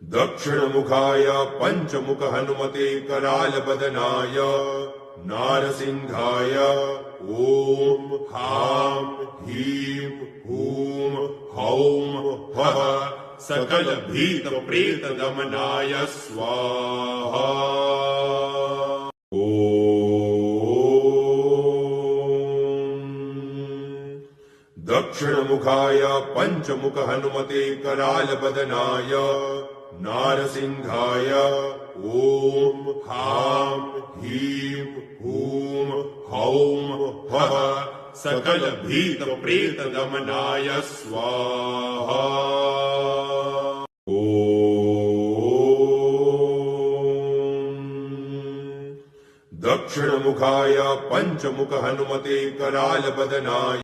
दक्षिणमुखाय पंचमुख हनुमते करालबदनाय नारसिंहाय ओम हां ह्रीं हूं हौं हः सकल भीत प्रेत दमनाय स्वाहा। दक्षिणमुखाय पंचमुख हनुमते करालबदनाय नारसिंहाय ओम हां ह्रीं हूं हौं हः सकल भीत प्रेत दमनाय स्वाहा। दक्षिणमुखाय पंचमुख हनुमते करालबदनाय